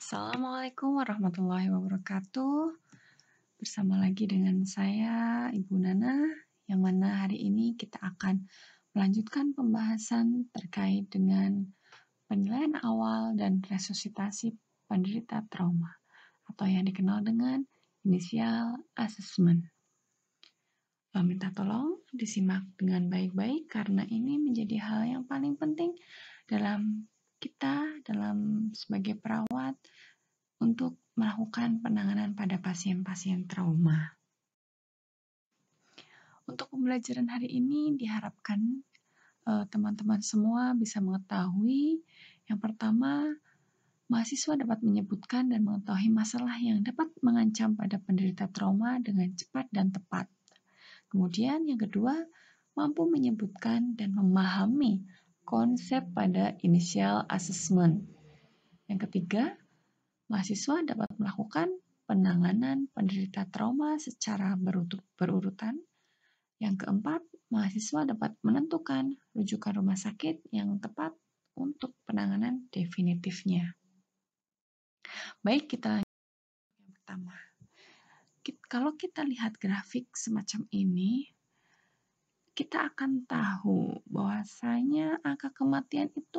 Assalamualaikum warahmatullahi wabarakatuh. Bersama lagi dengan saya, Ibu Nana, yang mana hari ini kita akan melanjutkan pembahasan terkait dengan penilaian awal dan resusitasi penderita trauma, atau yang dikenal dengan initial assessment. Minta tolong disimak dengan baik-baik karena ini menjadi hal yang paling penting dalam sebagai perawat untuk melakukan penanganan pada pasien-pasien trauma. Untuk pembelajaran hari ini diharapkan teman-teman semua bisa mengetahui yang pertama, mahasiswa dapat menyebutkan dan mengetahui masalah yang dapat mengancam pada penderita trauma dengan cepat dan tepat. Kemudian yang kedua, mampu menyebutkan dan memahami konsep pada initial assessment. Yang ketiga, mahasiswa dapat melakukan penanganan penderita trauma secara berurutan. Yang keempat, mahasiswa dapat menentukan rujukan rumah sakit yang tepat untuk penanganan definitifnya. Baik, kita lanjut yang pertama. Kalau kita lihat grafik semacam ini, kita akan tahu bahwasanya angka kematian itu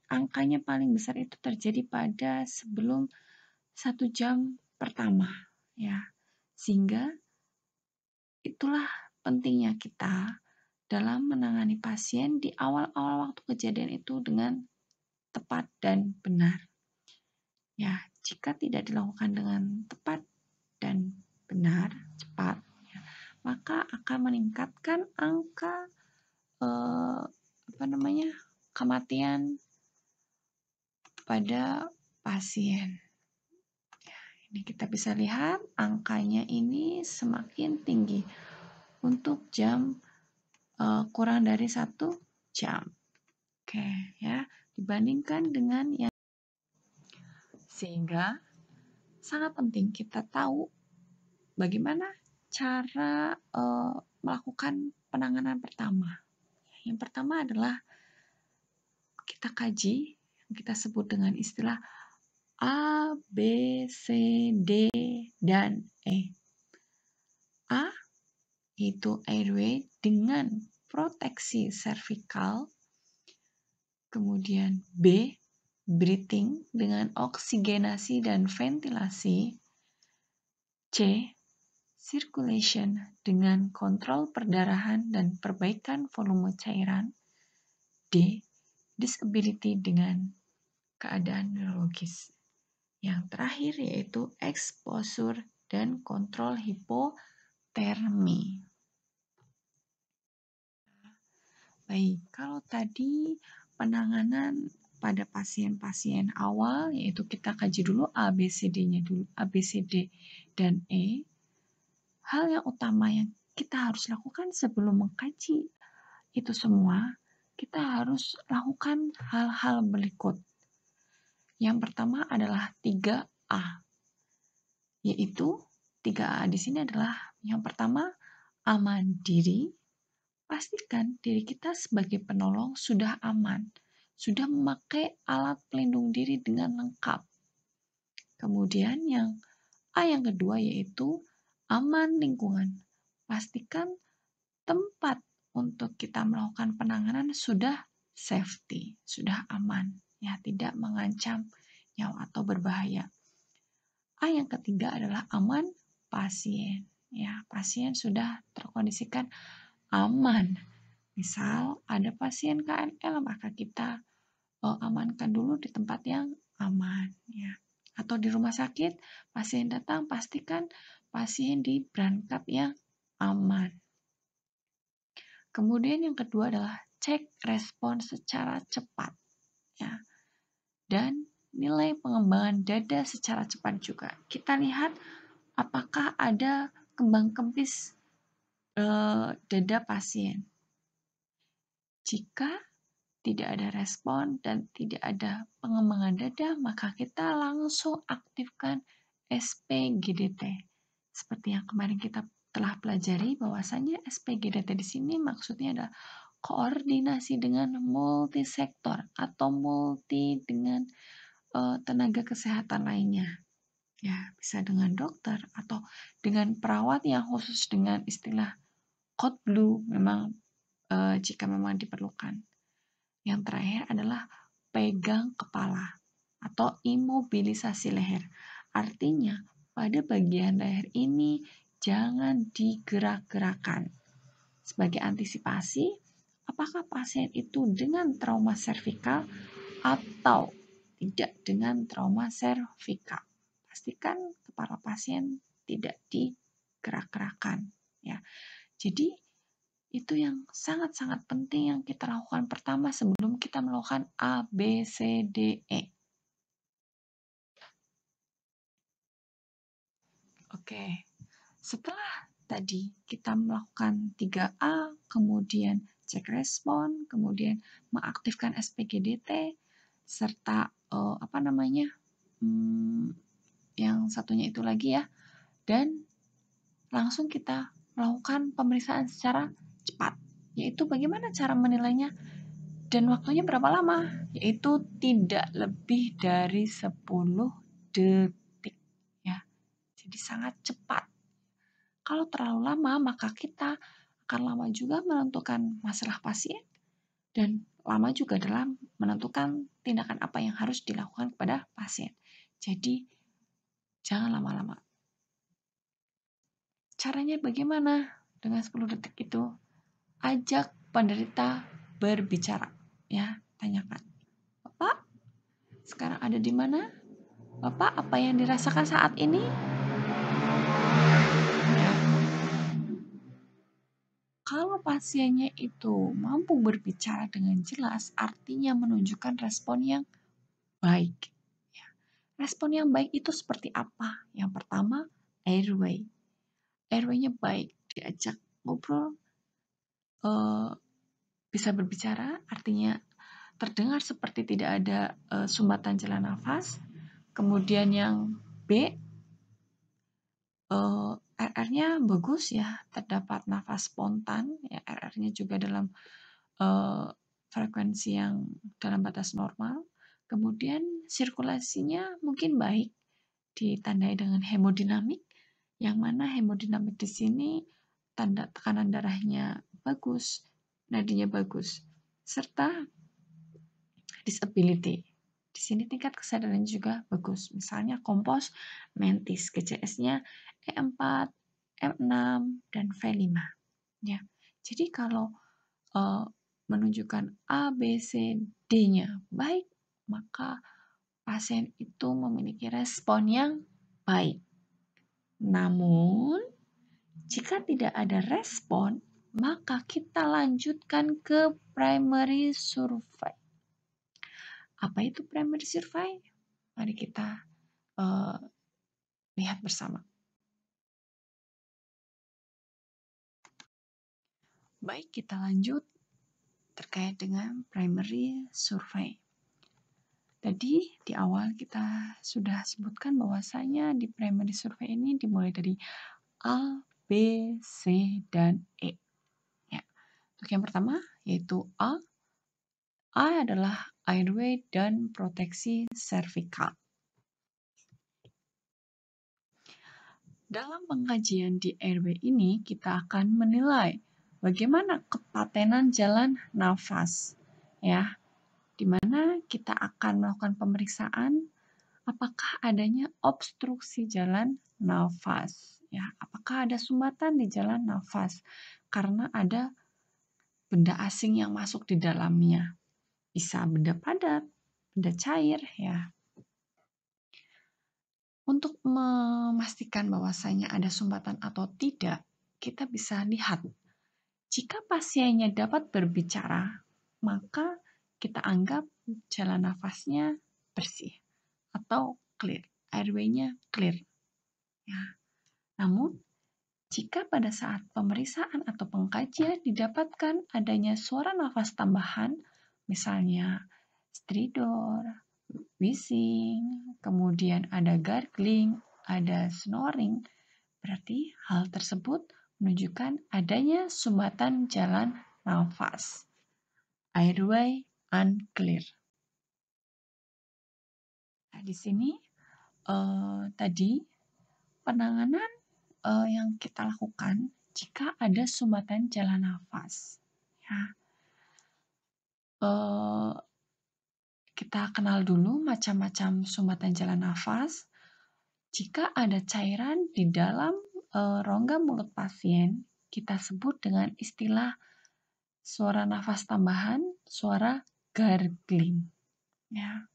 angkanya paling besar itu terjadi pada sebelum 1 jam pertama, ya. Sehingga itulah pentingnya kita dalam menangani pasien di awal-awal waktu kejadian itu dengan tepat dan benar. Ya, jika tidak dilakukan dengan tepat dan benar, cepat, ya, maka akan meningkatkan angka kematian pada pasien. Ini kita bisa lihat angkanya ini semakin tinggi untuk jam kurang dari 1 jam. Oke, ya, dibandingkan dengan yang sehingga sangat penting kita tahu bagaimana cara melakukan penanganan pertama. Yang pertama adalah kita kaji, yang kita sebut dengan istilah A, B, C, D, dan E. A yaitu airway dengan proteksi servikal. Kemudian B, breathing dengan oksigenasi dan ventilasi. C, circulation dengan kontrol perdarahan dan perbaikan volume cairan. D, disability dengan keadaan neurologis. Yang terakhir yaitu exposure dan kontrol hipotermi. Baik, kalau tadi penanganan pada pasien-pasien awal yaitu kita kaji dulu ABCD-nya dulu, ABCD dan E. Hal yang utama yang kita harus lakukan sebelum mengkaji itu semua, kita harus lakukan hal-hal berikut. Yang pertama adalah 3A. Yaitu 3A di sini adalah yang pertama, aman diri. Pastikan diri kita sebagai penolong sudah aman, sudah memakai alat pelindung diri dengan lengkap. Kemudian yang kedua yaitu aman lingkungan. Pastikan tempat untuk kita melakukan penanganan sudah safety, sudah aman, ya, tidak mengancam nyawa atau berbahaya. Yang ketiga adalah aman pasien. Ya, pasien sudah terkondisikan aman. Misal ada pasien KNL, maka kita amankan dulu di tempat yang aman, ya. Atau di rumah sakit, pasien datang, pastikan pasien di berangkat yang aman. Kemudian yang kedua adalah cek respon secara cepat, ya. Dan nilai pengembangan dada secara cepat juga. Kita lihat apakah ada kembang kempis dada pasien. Jika tidak ada respon dan tidak ada pengembangan dada, maka kita langsung aktifkan SPGDT. Seperti yang kemarin kita telah pelajari bahwasanya SPGDT di sini maksudnya adalah koordinasi dengan multisektor atau multi dengan tenaga kesehatan lainnya. Ya, bisa dengan dokter atau dengan perawat yang khusus dengan istilah code blue memang jika memang diperlukan. Yang terakhir adalah pegang kepala atau imobilisasi leher. Artinya, pada bagian leher ini jangan digerak-gerakan. Sebagai antisipasi, apakah pasien itu dengan trauma servikal atau tidak dengan trauma servikal. Pastikan kepala pasien tidak digerak-gerakan. Ya. Jadi, itu yang sangat-sangat penting yang kita lakukan pertama sebelum kita melakukan A, B, C, D, E. Oke, setelah tadi kita melakukan 3A, kemudian cek respon, kemudian mengaktifkan SPGDT, serta yang satunya itu lagi ya, dan langsung kita melakukan pemeriksaan secara cepat, yaitu bagaimana cara menilainya dan waktunya berapa lama, yaitu tidak lebih dari 10 detik ya. Jadi sangat cepat. Kalau terlalu lama, maka kita akan lama juga menentukan masalah pasien dan lama juga dalam menentukan tindakan apa yang harus dilakukan kepada pasien. Jadi, jangan lama-lama. Caranya bagaimana? Dengan 10 detik itu, ajak penderita berbicara. Ya, tanyakan. Bapak, sekarang ada di mana? Bapak, apa yang dirasakan saat ini? Ya. Kalau pasiennya itu mampu berbicara dengan jelas, artinya menunjukkan respon yang baik. Ya. Respon yang baik itu seperti apa? Yang pertama, airway. Airway-nya baik, diajak ngobrol, bisa berbicara, artinya terdengar seperti tidak ada sumbatan jalan nafas. Kemudian yang B, RR-nya bagus ya, terdapat nafas spontan, ya RR-nya juga dalam frekuensi yang dalam batas normal. Kemudian sirkulasinya mungkin baik, ditandai dengan hemodinamik, yang mana hemodinamik di sini tanda tekanan darahnya bagus, nadinya bagus, serta disability. Di sini tingkat kesadaran juga bagus. Misalnya kompos mentis, GCS-nya E4, E6, dan V5. Ya. Jadi kalau menunjukkan A, B, C, D-nya baik, maka pasien itu memiliki respon yang baik. Namun, jika tidak ada respon, maka kita lanjutkan ke primary survey. Apa itu primary survey? Mari kita lihat bersama. Baik, kita lanjut terkait dengan primary survey. Tadi di awal kita sudah sebutkan bahwasanya di primary survey ini dimulai dari A, B, C, dan E. Ya. Untuk yang pertama yaitu A. A adalah airway dan proteksi servikal. Dalam pengkajian di airway ini, kita akan menilai bagaimana kepatenan jalan nafas. Ya, di mana kita akan melakukan pemeriksaan apakah adanya obstruksi jalan nafas. Ya, apakah ada sumbatan di jalan nafas karena ada benda asing yang masuk di dalamnya. Bisa benda padat, benda cair, ya. Untuk memastikan bahwasanya ada sumbatan atau tidak, kita bisa lihat. Jika pasiennya dapat berbicara, maka kita anggap jalan nafasnya bersih atau clear, airway-nya clear. Ya. Namun, jika pada saat pemeriksaan atau pengkajian didapatkan adanya suara nafas tambahan, misalnya stridor, wheezing, kemudian ada gargling, ada snoring, berarti hal tersebut menunjukkan adanya sumbatan jalan nafas. airway unclear. Nah, di sini tadi penanganan yang kita lakukan jika ada sumbatan jalan nafas. Ya. Kita kenal dulu macam-macam sumbatan jalan nafas. Jika ada cairan di dalam rongga mulut pasien, kita sebut dengan istilah suara nafas tambahan, suara gargling. Ya.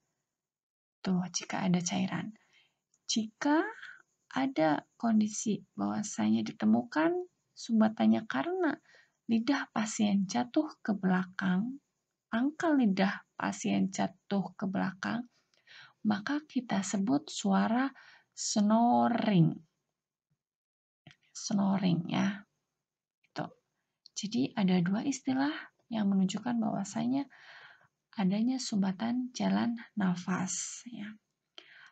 Tuh, jika ada cairan. Jika ada kondisi bahwasanya ditemukan sumbatannya karena lidah pasien jatuh ke belakang, pangkal lidah pasien jatuh ke belakang, maka kita sebut suara snoring. Snoring ya. Itu. Jadi ada dua istilah yang menunjukkan bahwasanya adanya sumbatan jalan nafas ya.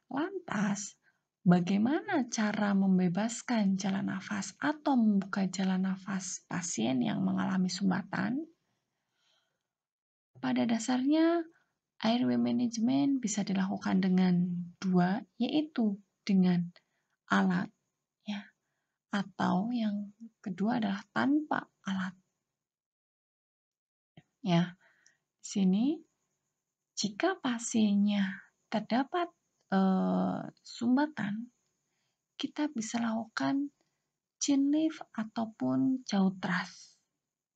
Lantas, bagaimana cara membebaskan jalan nafas atau membuka jalan nafas pasien yang mengalami sumbatan? Pada dasarnya, airway management bisa dilakukan dengan dua, yaitu dengan alat, ya, atau yang kedua adalah tanpa alat. Ya, di sini jika pasiennya terdapat sumbatan, kita bisa lakukan chin lift ataupun jaw thrust.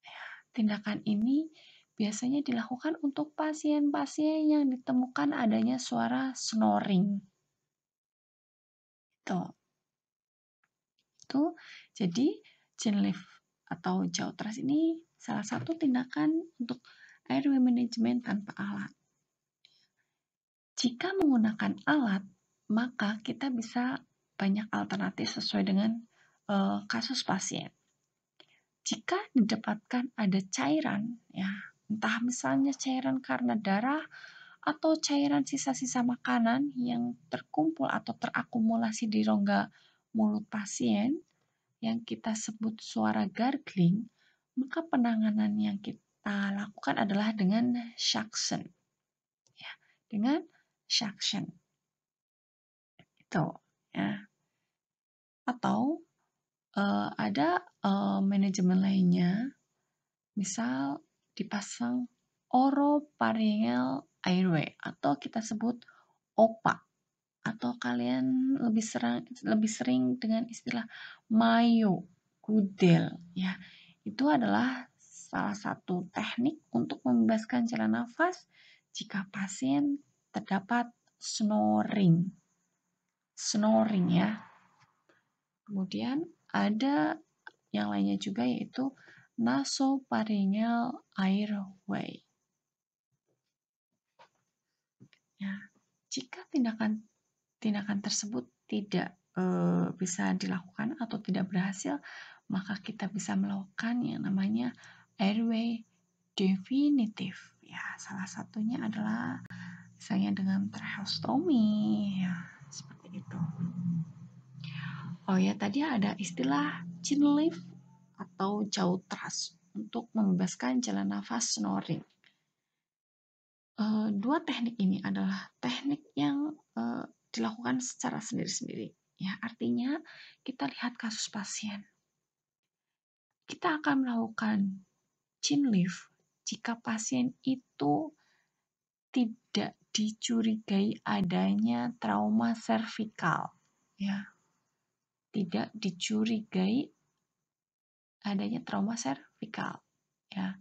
Ya, tindakan ini biasanya dilakukan untuk pasien-pasien yang ditemukan adanya suara snoring. Itu. Jadi chin lift atau jaw thrust ini salah satu tindakan untuk airway management tanpa alat. Jika menggunakan alat, maka kita bisa banyak alternatif sesuai dengan kasus pasien. Jika didapatkan ada cairan, ya, entah misalnya cairan karena darah atau cairan sisa-sisa makanan yang terkumpul atau terakumulasi di rongga mulut pasien yang kita sebut suara gargling, maka penanganan yang kita lakukan adalah dengan suction. Ya, dengan suction. Itu, ya. Atau ada manajemen lainnya, misal dipasang oropharyngeal airway atau kita sebut OPA, atau kalian lebih sering dengan istilah myogudel, ya. Itu adalah salah satu teknik untuk membebaskan jalan nafas jika pasien terdapat snoring. Snoring ya. Kemudian ada yang lainnya juga yaitu nasopharyngeal airway. Ya, jika tindakan tersebut tidak bisa dilakukan atau tidak berhasil, maka kita bisa melakukan yang namanya airway definitif. Ya, salah satunya adalah misalnya dengan tracheostomy, ya, seperti itu. Oh ya, tadi ada istilah chin lift atau jaw thrust untuk membebaskan jalan nafas snoring. Dua teknik ini adalah teknik yang dilakukan secara sendiri-sendiri. Ya, artinya kita lihat kasus pasien. Kita akan melakukan chin lift jika pasien itu tidak dicurigai adanya trauma servikal. Ya, tidak dicurigai adanya trauma servikal. Ya,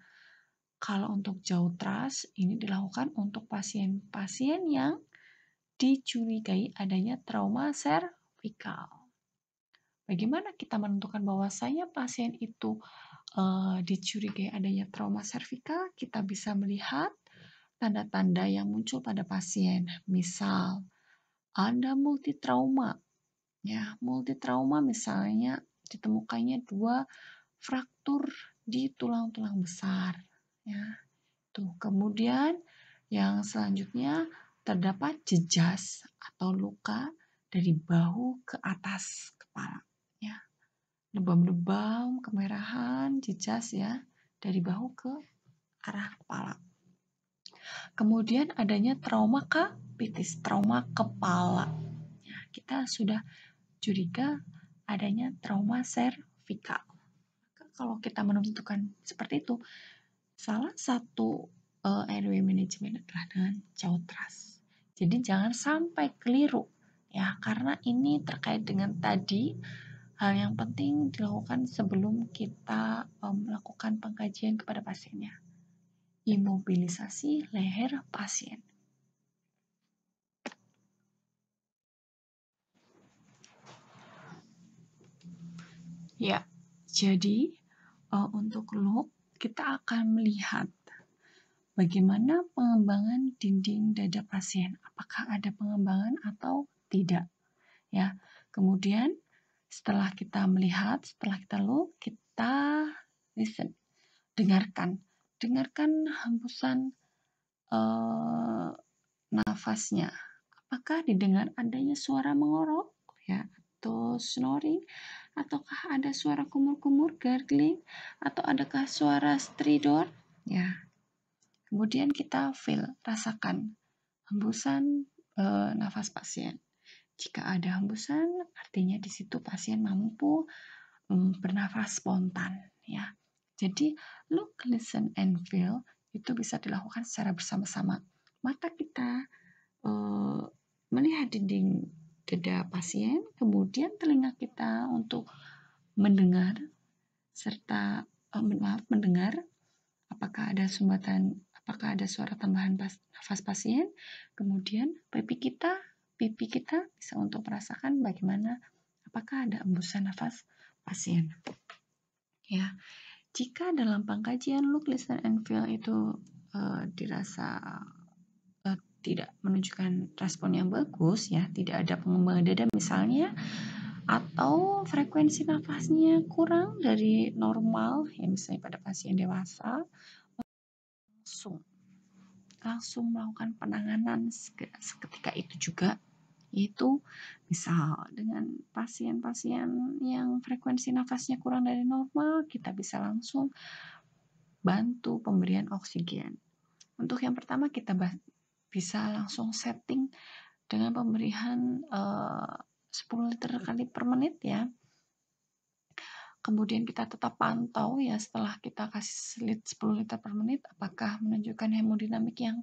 kalau untuk jaw thrust ini dilakukan untuk pasien-pasien yang dicurigai adanya trauma servikal. Bagaimana kita menentukan bahwasanya pasien itu dicurigai adanya trauma servikal? Kita bisa melihat tanda-tanda yang muncul pada pasien. Misal, ada multitrauma. Ya, multitrauma misalnya ditemukannya 2 fraktur di tulang-tulang besar. Ya, tuh. Kemudian yang selanjutnya terdapat jejas atau luka dari bahu ke atas kepala. Ya, lebam-lebam, kemerahan, jejas ya dari bahu ke arah kepala. Kemudian adanya trauma kapitis, trauma kepala. Nah, kita sudah curiga adanya trauma servikal. Kalau kita menentukan seperti itu, salah satu airway management adalah dengan jaw thrust. Jadi jangan sampai keliru ya, karena ini terkait dengan tadi hal yang penting dilakukan sebelum kita melakukan pengkajian kepada pasiennya. Imobilisasi leher pasien. Ya, jadi untuk loop kita akan melihat bagaimana pengembangan dinding dada pasien. Apakah ada pengembangan atau tidak? Ya. Kemudian setelah kita melihat, setelah kita loop, kita listen, dengarkan hembusan nafasnya. Apakah didengar adanya suara mengorok ya, atau snoring, ataukah ada suara kumur-kumur, gargling, atau adakah suara stridor? Ya. Kemudian kita feel, rasakan hembusan nafas pasien. Jika ada hembusan, artinya di situ pasien mampu bernafas spontan ya. Jadi look, listen, and feel itu bisa dilakukan secara bersama-sama. Mata kita melihat dinding dada pasien, kemudian telinga kita untuk mendengar serta mendengar apakah ada sumbatan, apakah ada suara tambahan nafas pasien. Kemudian pipi kita bisa untuk merasakan bagaimana apakah ada embusan nafas pasien. Ya, jika dalam pengkajian look, listen, and feel itu dirasa tidak menunjukkan respon yang bagus ya, tidak ada pengembangan dada misalnya, atau frekuensi nafasnya kurang dari normal ya, misalnya pada pasien dewasa, langsung melakukan penanganan seketika itu juga, yaitu misal dengan pasien-pasien yang frekuensi nafasnya kurang dari normal, kita bisa langsung bantu pemberian oksigen. Untuk yang pertama kita bisa langsung setting dengan pemberian 10 liter kali per menit ya. Kemudian kita tetap pantau ya setelah kita kasih 10 liter per menit apakah menunjukkan hemodinamik yang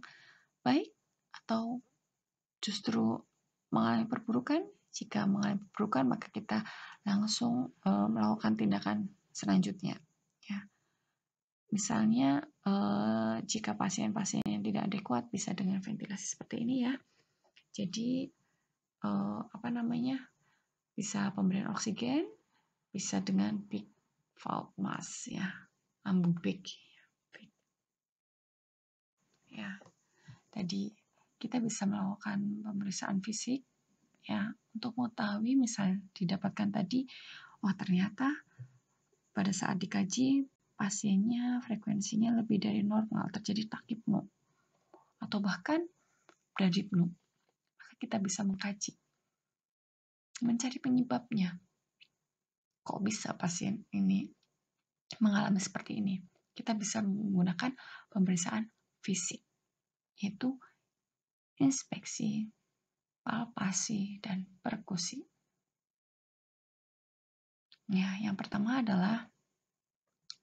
baik atau justru mengalami perburukan. Jika mengalami perburukan maka kita langsung melakukan tindakan selanjutnya ya. Misalnya jika pasien-pasien yang tidak adekuat bisa dengan ventilasi seperti ini ya. Jadi bisa pemberian oksigen, bisa dengan big valve mask ya, ambubik ya. Tadi kita bisa melakukan pemeriksaan fisik ya untuk mengetahui misal didapatkan tadi, ternyata pada saat dikaji pasiennya frekuensinya lebih dari normal, terjadi takipno atau bahkan bradipno. Maka kita bisa mengkaji, mencari penyebabnya. Kok bisa pasien ini mengalami seperti ini? Kita bisa menggunakan pemeriksaan fisik, yaitu inspeksi, palpasi, dan perkusi. Ya, yang pertama adalah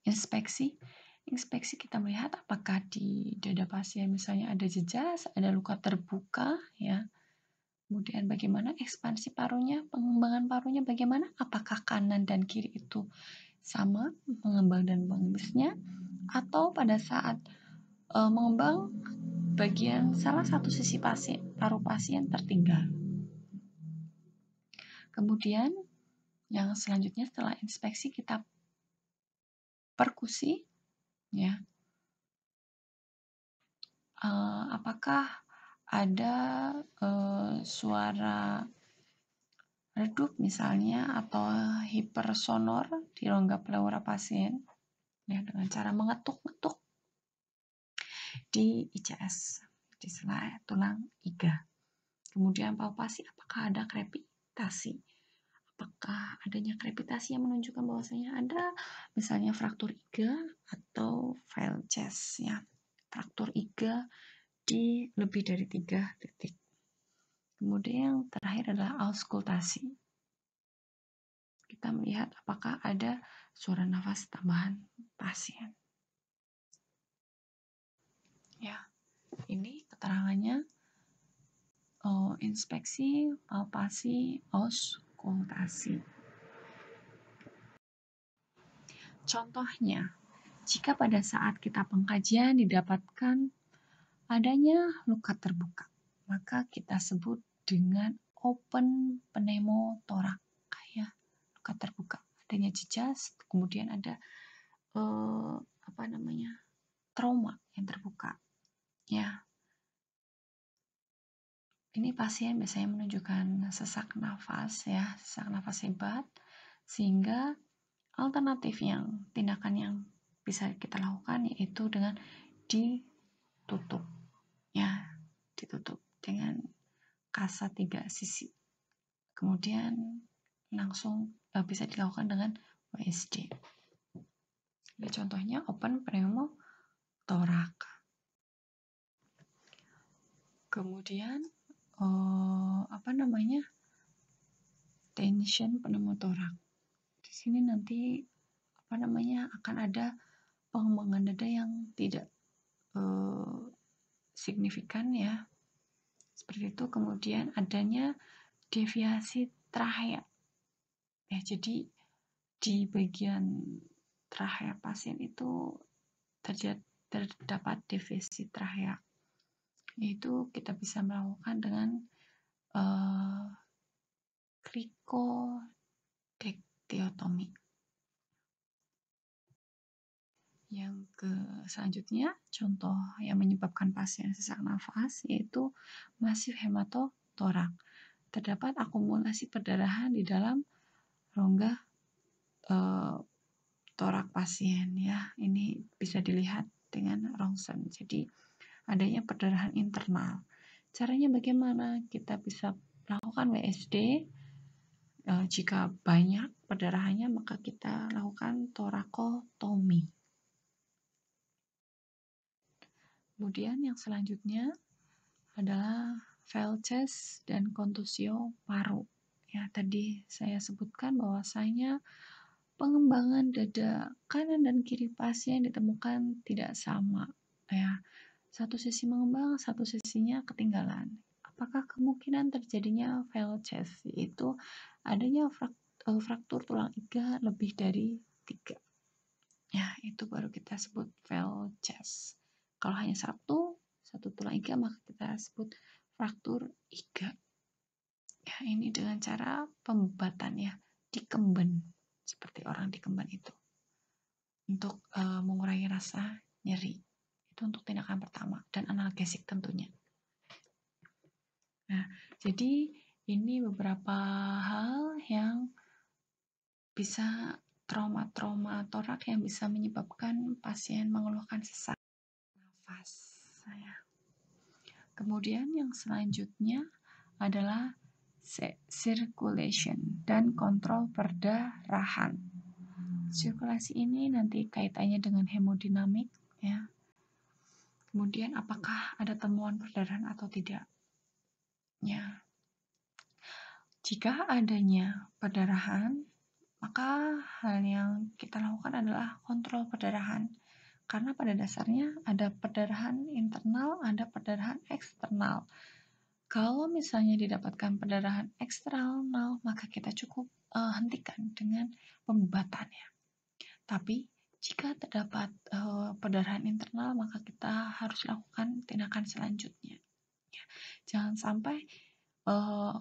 inspeksi. Inspeksi kita melihat apakah di dada pasien misalnya ada jejas, ada luka terbuka, ya. Kemudian bagaimana ekspansi parunya, pengembangan parunya bagaimana, apakah kanan dan kiri itu sama mengembang dan mengembusnya, atau pada saat mengembang bagian salah satu sisi paru pasien tertinggal. Kemudian yang selanjutnya setelah inspeksi kita perkusi, ya. Apakah ada suara redup misalnya atau hipersonor di rongga pleura pasien ya, dengan cara mengetuk-ngetuk di ICS, di sela tulang iga. Kemudian palpasi, apakah ada krepitasi, apakah adanya krepitasi yang menunjukkan bahwasanya ada misalnya fraktur iga atau fail chest ya, fraktur iga Jadi lebih dari 3 detik. Kemudian yang terakhir adalah auskultasi. Kita melihat apakah ada suara nafas tambahan pasien. Ya, ini keterangannya inspeksi, palpasi, auskultasi. Contohnya, jika pada saat kita pengkajian didapatkan adanya luka terbuka, maka kita sebut dengan open pneumotoraks, ya, luka terbuka. Adanya jejas, kemudian ada trauma yang terbuka. Ya, ini pasien biasanya menunjukkan sesak nafas, ya, sesak nafas hebat, sehingga alternatif tindakan yang bisa kita lakukan yaitu dengan ditutup, ya, ditutup dengan kasa 3 sisi. Kemudian langsung bisa dilakukan dengan WSD. Ini contohnya open pneumotoraks. Kemudian tension pneumotoraks. Di sini nanti akan ada pengembangan dada yang tidak signifikan, ya, seperti itu. Kemudian adanya deviasi trachea, ya, jadi di bagian trachea pasien itu terdapat deviasi trachea. Itu kita bisa melakukan dengan kricodectiotomy. Yang selanjutnya, contoh yang menyebabkan pasien sesak nafas yaitu masif hematotoraks. Terdapat akumulasi perdarahan di dalam rongga torak pasien, ya. Ini bisa dilihat dengan rongsen. Jadi adanya perdarahan internal. Caranya bagaimana? Kita bisa melakukan WSD. Jika banyak perdarahannya, maka kita lakukan torakotomi. Kemudian yang selanjutnya adalah Velces dan kontusio paru. Ya, tadi saya sebutkan bahwasanya pengembangan dada kanan dan kiri pasien ditemukan tidak sama. Ya, satu sisi mengembang, satu sisinya ketinggalan. Apakah kemungkinan terjadinya Velces? Yaitu adanya fraktur tulang iga lebih dari 3. Ya, itu baru kita sebut Velces. Kalau hanya satu tulang iga, maka kita sebut fraktur iga. Ya, ini dengan cara pembebatan, ya, dikemben, seperti orang dikemben itu, untuk mengurangi rasa nyeri. Itu untuk tindakan pertama, dan analgesik tentunya. Nah, jadi ini beberapa hal yang bisa trauma torak yang bisa menyebabkan pasien mengeluhkan sesak nafas. Kemudian yang selanjutnya adalah circulation dan kontrol perdarahan. Sirkulasi ini nanti kaitannya dengan hemodinamik, ya. Kemudian apakah ada temuan perdarahan atau tidak? Ya. Jika adanya perdarahan, maka hal yang kita lakukan adalah kontrol perdarahan. Karena pada dasarnya ada perdarahan internal, ada perdarahan eksternal. Kalau misalnya didapatkan perdarahan eksternal, maka kita cukup hentikan dengan pembebatannya. Tapi jika terdapat perdarahan internal, maka kita harus lakukan tindakan selanjutnya. Ya, jangan sampai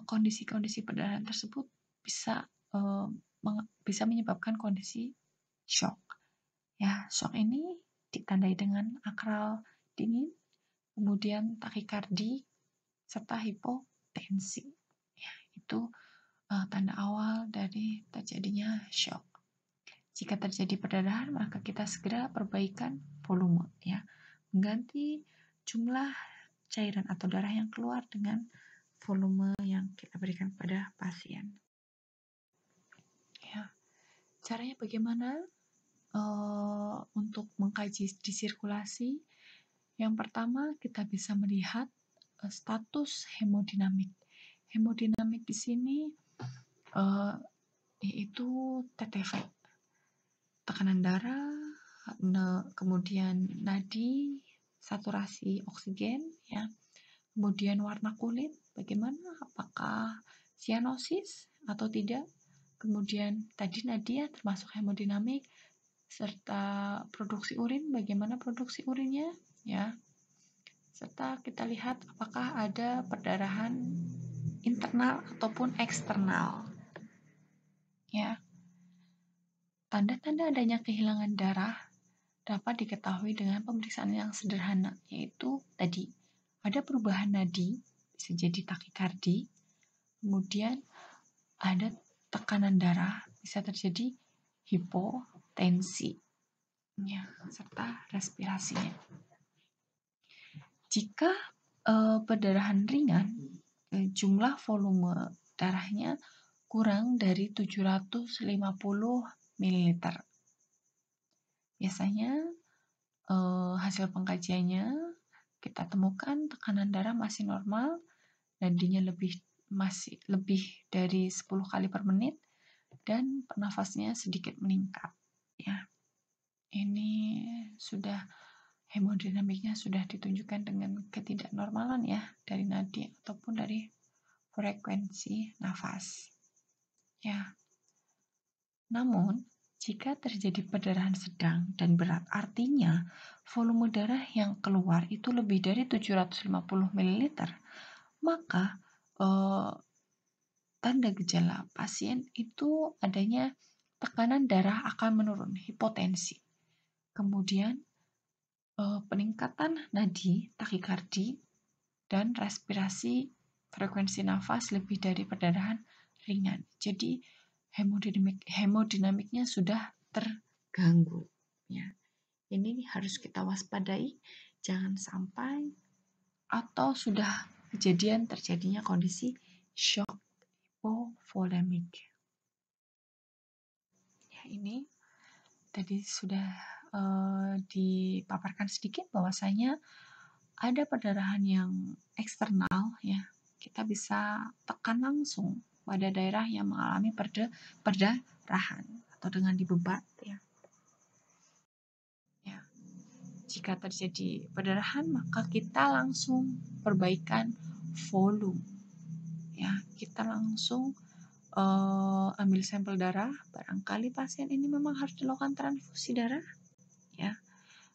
kondisi-kondisi perdarahan tersebut bisa menyebabkan kondisi shock. Ya, shock ini ditandai dengan akral dingin, kemudian takikardi, serta hipotensi. Ya, itu tanda awal dari terjadinya shock. Jika terjadi perdarahan, maka kita segera perbaikan volume, ya, mengganti jumlah cairan atau darah yang keluar dengan volume yang kita berikan pada pasien. Ya, caranya bagaimana untuk mengkaji disirkulasi? Yang pertama, kita bisa melihat status hemodinamik. Hemodinamik di sini yaitu TTV, tekanan darah, kemudian nadi, saturasi oksigen, ya. Kemudian warna kulit, bagaimana? Apakah sianosis atau tidak? Kemudian tadi nadia termasuk hemodinamik, serta produksi urin, bagaimana produksi urinnya, ya. Serta kita lihat apakah ada perdarahan internal ataupun eksternal, ya. Tanda-tanda adanya kehilangan darah dapat diketahui dengan pemeriksaan yang sederhana, yaitu tadi ada perubahan nadi, bisa jadi takikardi, kemudian ada tekanan darah, bisa terjadi hipotensi, ya, serta respirasinya. Jika perdarahan ringan, jumlah volume darahnya kurang dari 750 ml. Biasanya hasil pengkajiannya kita temukan tekanan darah masih normal, nadinya masih lebih dari 10 kali per menit, dan nafasnya sedikit meningkat, ya. Ini sudah hemodinamiknya sudah ditunjukkan dengan ketidaknormalan, ya, dari nadi ataupun dari frekuensi nafas, ya. Namun jika terjadi perdarahan sedang dan berat, artinya volume darah yang keluar itu lebih dari 750 ml, maka tanda gejala pasien itu adanya tekanan darah akan menurun, hipotensi. Kemudian peningkatan nadi, takikardi, dan respirasi, frekuensi nafas lebih dari perdarahan ringan. Jadi hemodinamiknya sudah terganggu, ya. Ini harus kita waspadai, jangan sampai atau sudah kejadian terjadinya kondisi shock hipovolemik. Ya, ini tadi sudah dipaparkan sedikit bahwasanya ada perdarahan yang eksternal, ya. Kita bisa tekan langsung pada daerah yang mengalami perdarahan atau dengan dibebat, ya. Ya. Jika terjadi perdarahan, maka kita langsung perbaikan volume, ya. Kita langsung ambil sampel darah, barangkali pasien ini memang harus dilakukan transfusi darah, ya.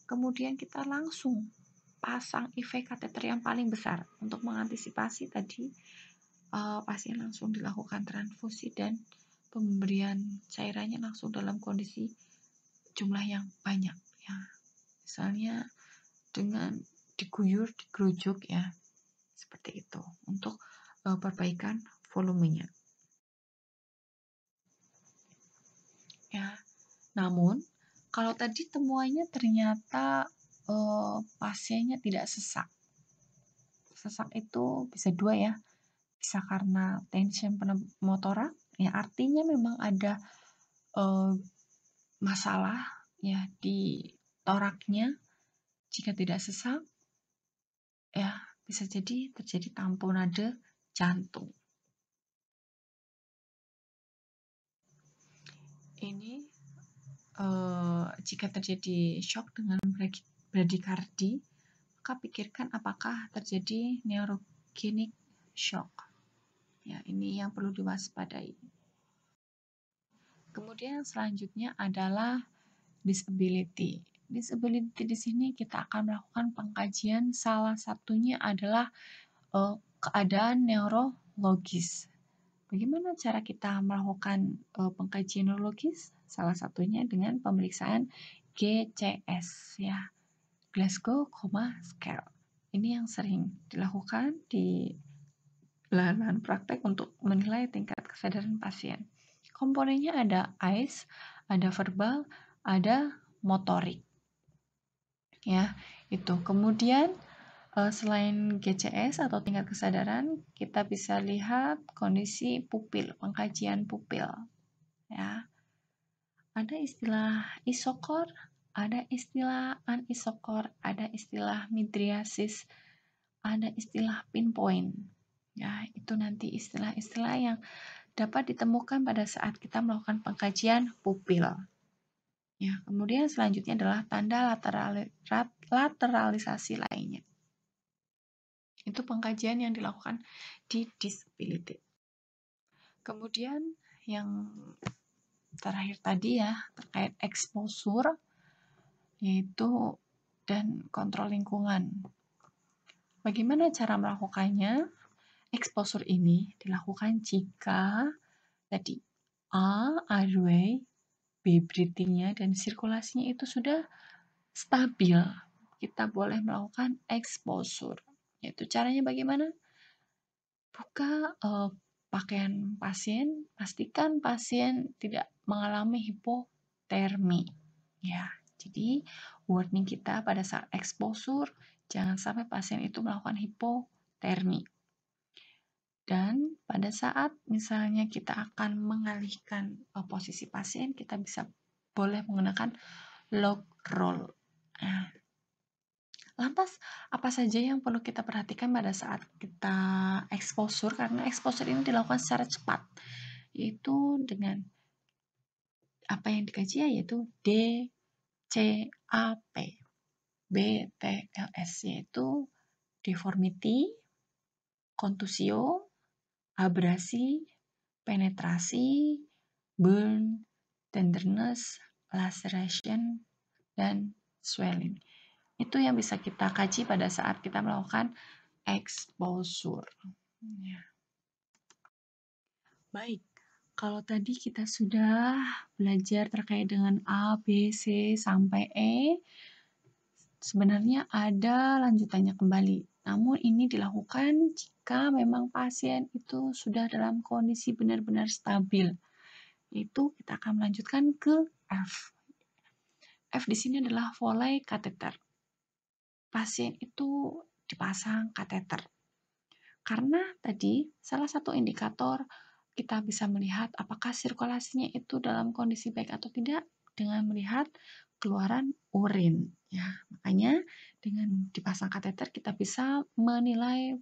Kemudian kita langsung pasang IV kateter yang paling besar untuk mengantisipasi tadi pasien langsung dilakukan transfusi dan pemberian cairannya langsung dalam kondisi jumlah yang banyak, ya. Misalnya dengan diguyur, digerujuk, ya, seperti itu untuk perbaikan volumenya, ya. Namun kalau tadi temuannya ternyata pasiennya tidak sesak. Sesak itu bisa dua, ya. Bisa karena tension pneumotorak, ya, artinya memang ada masalah, ya, di toraknya. Jika tidak sesak, ya, bisa jadi terjadi tamponade jantung. Ini jika terjadi shock dengan bradikardi, maka pikirkan apakah terjadi neurogenic shock. Ya, ini yang perlu diwaspadai. Kemudian selanjutnya adalah disability. Disability di sini kita akan melakukan pengkajian, salah satunya adalah keadaan neurologis. Bagaimana cara kita melakukan pengkajian neurologis? Salah satunya dengan pemeriksaan GCS, ya, Glasgow Coma Scale. Ini yang sering dilakukan di belahan praktek untuk menilai tingkat kesadaran pasien. Komponennya ada AIS, ada verbal, ada motorik, ya, itu. Kemudian selain GCS atau tingkat kesadaran, kita bisa lihat kondisi pupil, pengkajian pupil, ya. Ada istilah isokor ada istilah anisokor, ada istilah midriasis, ada istilah pinpoint. Ya, itu nanti istilah-istilah yang dapat ditemukan pada saat kita melakukan pengkajian pupil. Ya, kemudian selanjutnya adalah tanda lateralisasi lainnya. Itu pengkajian yang dilakukan di disability. Kemudian yang terakhir tadi ya, terkait exposure, yaitu dan kontrol lingkungan. Bagaimana cara melakukannya? Exposure ini dilakukan jika tadi A, airway, B, breathing-nya, dan sirkulasinya itu sudah stabil. Kita boleh melakukan exposure. Yaitu caranya bagaimana? Buka pakaian pasien, pastikan pasien tidak mengalami hipotermi. Ya, jadi warning kita pada saat exposure, jangan sampai pasien itu melakukan hipotermi. Dan pada saat misalnya kita akan mengalihkan posisi pasien, kita bisa boleh menggunakan log roll. Nah, lantas apa saja yang perlu kita perhatikan pada saat kita exposure? Karena exposure ini dilakukan secara cepat, yaitu dengan apa yang dikaji yaitu DCAP, BTLS, yaitu deformity, kontusio, abrasi, penetrasi, burn, tenderness, laceration, dan swelling. Itu yang bisa kita kaji pada saat kita melakukan exposure. Ya. Baik, kalau tadi kita sudah belajar terkait dengan A, B, C, sampai E, sebenarnya ada lanjutannya kembali. Namun ini dilakukan jika memang pasien itu sudah dalam kondisi benar-benar stabil. Itu kita akan melanjutkan ke F. F di sini adalah Foley kateter. Pasien itu dipasang kateter. Karena tadi salah satu indikator kita bisa melihat apakah sirkulasinya itu dalam kondisi baik atau tidak dengan melihat keluaran urin. Ya, makanya dengan dipasang kateter kita bisa menilai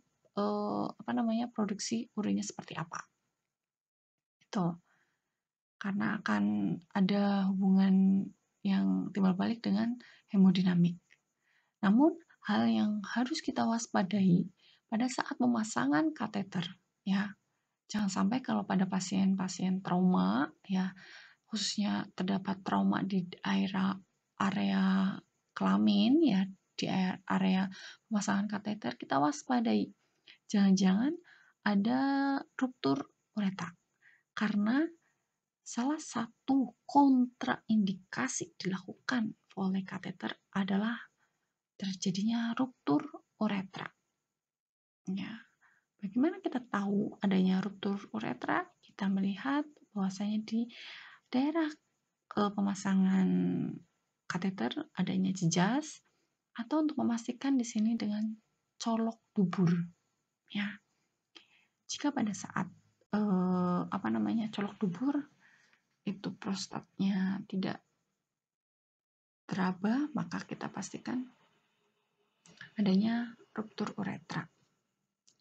produksi urinnya seperti apa. Itu karena akan ada hubungan yang timbal balik dengan hemodinamik. Namun hal yang harus kita waspadai pada saat pemasangan kateter, ya, jangan sampai kalau pada pasien-pasien trauma, ya, khususnya terdapat trauma di area kelamin, ya, di area pemasangan kateter, kita waspadai. Jangan-jangan ada ruptur uretra. Karena salah satu kontraindikasi dilakukan Foley kateter adalah terjadinya ruptur uretra. Ya, bagaimana kita tahu adanya ruptur uretra? Kita melihat bahwasanya di daerah pemasangan kateter adanya jejas, atau untuk memastikan di sini dengan colok dubur. Ya, jika pada saat colok dubur itu prostatnya tidak teraba, maka kita pastikan adanya ruptur uretra.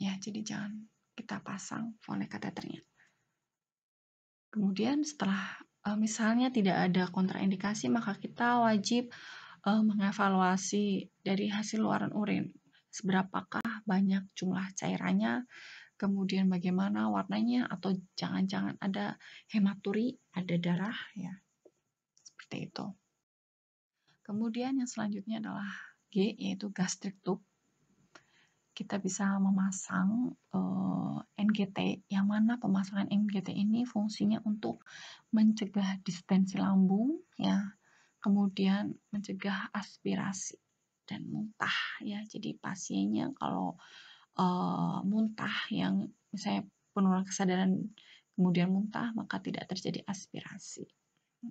Ya, jadi jangan kita pasang Foley kateternya. Kemudian setelah misalnya tidak ada kontraindikasi, maka kita wajib mengevaluasi dari hasil luaran urin. Seberapakah banyak jumlah cairannya, kemudian bagaimana warnanya, atau jangan-jangan ada hematuri, ada darah, ya, seperti itu. Kemudian yang selanjutnya adalah G, yaitu gastric tube. Kita bisa memasang NGT, yang mana pemasangan NGT ini fungsinya untuk mencegah distensi lambung, ya, kemudian mencegah aspirasi dan muntah, ya. Jadi pasiennya kalau muntah yang misalnya penurunan kesadaran kemudian muntah, maka tidak terjadi aspirasi,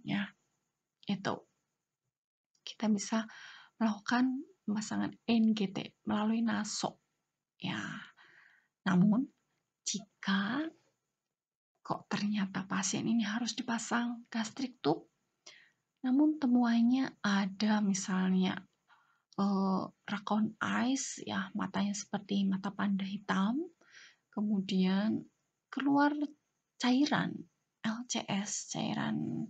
ya. Itu kita bisa melakukan pemasangan NGT melalui naso, ya. Namun jika kok ternyata pasien ini harus dipasang gastric tube, Namun temuannya ada misalnya raccoon eyes, ya matanya seperti mata panda hitam, kemudian keluar cairan LCS, cairan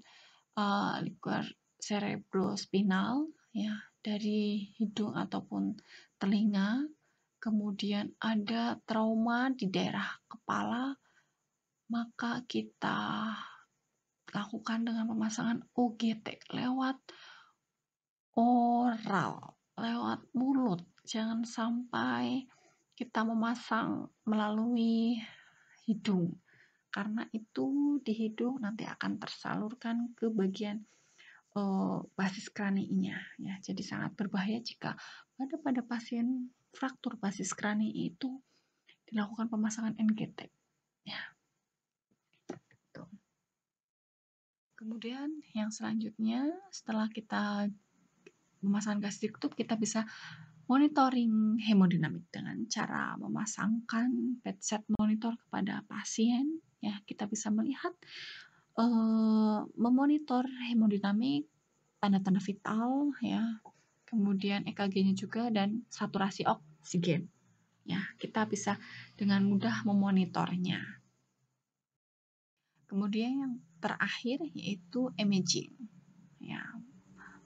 liquor cerebrospinal, ya dari hidung ataupun telinga, kemudian ada trauma di daerah kepala, maka kita lakukan dengan pemasangan OGT lewat oral, lewat mulut. Jangan sampai kita memasang melalui hidung, karena itu di hidung nanti akan tersalurkan ke bagian basis kraniinya, ya. Jadi sangat berbahaya jika pada pasien fraktur basis krani itu dilakukan pemasangan NGT, ya. Tuh. Kemudian yang selanjutnya, setelah kita memasang gastric tube, kita bisa monitoring hemodinamik dengan cara memasangkan PET monitor kepada pasien, ya. Kita bisa melihat memonitor hemodinamik, tanda-tanda vital, ya, kemudian EKG-nya juga, dan saturasi oksigen, ya. Kita bisa dengan mudah memonitornya. Kemudian yang terakhir yaitu imaging, ya.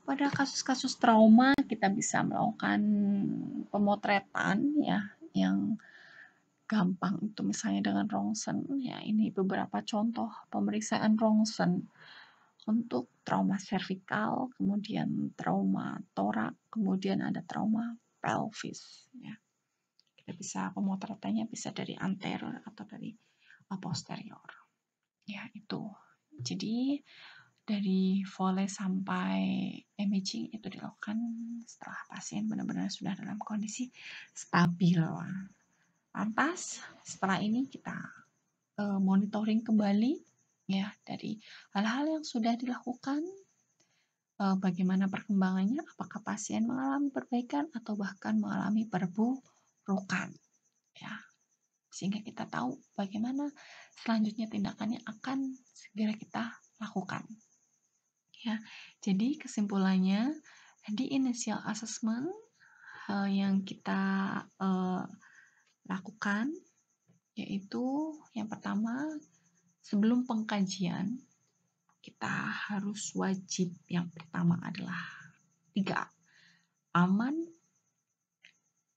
Pada kasus-kasus trauma kita bisa melakukan pemotretan, ya, yang gampang itu misalnya dengan rongsen, ya. Ini beberapa contoh pemeriksaan rongsen untuk trauma servikal, kemudian trauma torak, kemudian ada trauma pelvis, ya. Kita bisa pemotretannya bisa dari anterior atau dari posterior, ya. Itu jadi dari vole sampai imaging itu dilakukan setelah pasien benar-benar sudah dalam kondisi stabil. Lantas setelah ini kita monitoring kembali, ya, dari hal-hal yang sudah dilakukan, bagaimana perkembangannya, apakah pasien mengalami perbaikan atau bahkan mengalami perburukan, ya, sehingga kita tahu bagaimana selanjutnya tindakannya akan segera kita lakukan, ya. Jadi kesimpulannya, di initial assessment yang kita lakukan yaitu yang pertama, sebelum pengkajian kita harus wajib, yang pertama adalah 3A, aman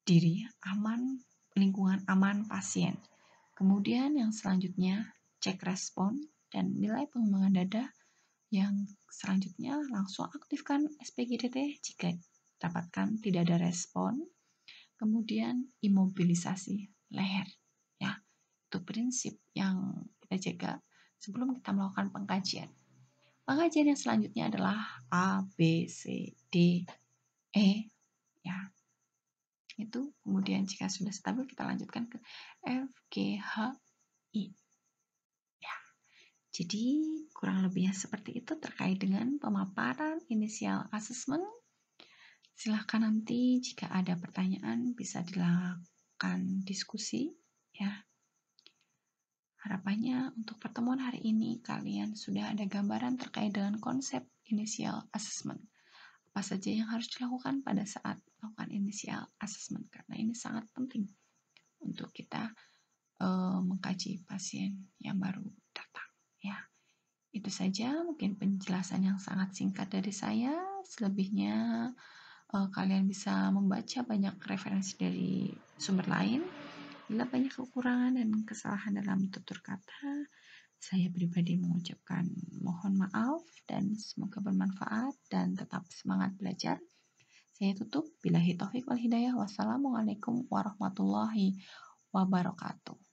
diri, aman lingkungan, aman pasien. Kemudian yang selanjutnya cek respon dan nilai pengembangan dada. Yang selanjutnya langsung aktifkan SPGDT jika dapatkan tidak ada respon. Kemudian imobilisasi leher, ya. Itu prinsip yang kita jaga sebelum kita melakukan pengkajian. Pengkajian yang selanjutnya adalah A, B, C, D, E, ya. Itu kemudian jika sudah stabil kita lanjutkan ke F, G, H, I. Jadi kurang lebihnya seperti itu terkait dengan pemaparan initial assessment. Silahkan nanti jika ada pertanyaan bisa dilakukan diskusi, ya. Harapannya untuk pertemuan hari ini kalian sudah ada gambaran terkait dengan konsep initial assessment. Apa saja yang harus dilakukan pada saat melakukan initial assessment, karena ini sangat penting untuk kita mengkaji pasien yang baru datang, ya. Itu saja mungkin penjelasan yang sangat singkat dari saya. Selebihnya kalian bisa membaca banyak referensi dari sumber lain. Bila banyak kekurangan dan kesalahan dalam tutur kata, saya pribadi mengucapkan mohon maaf dan semoga bermanfaat dan tetap semangat belajar. Saya tutup. Billahi taufiq wal hidayah. Wassalamualaikum warahmatullahi wabarakatuh.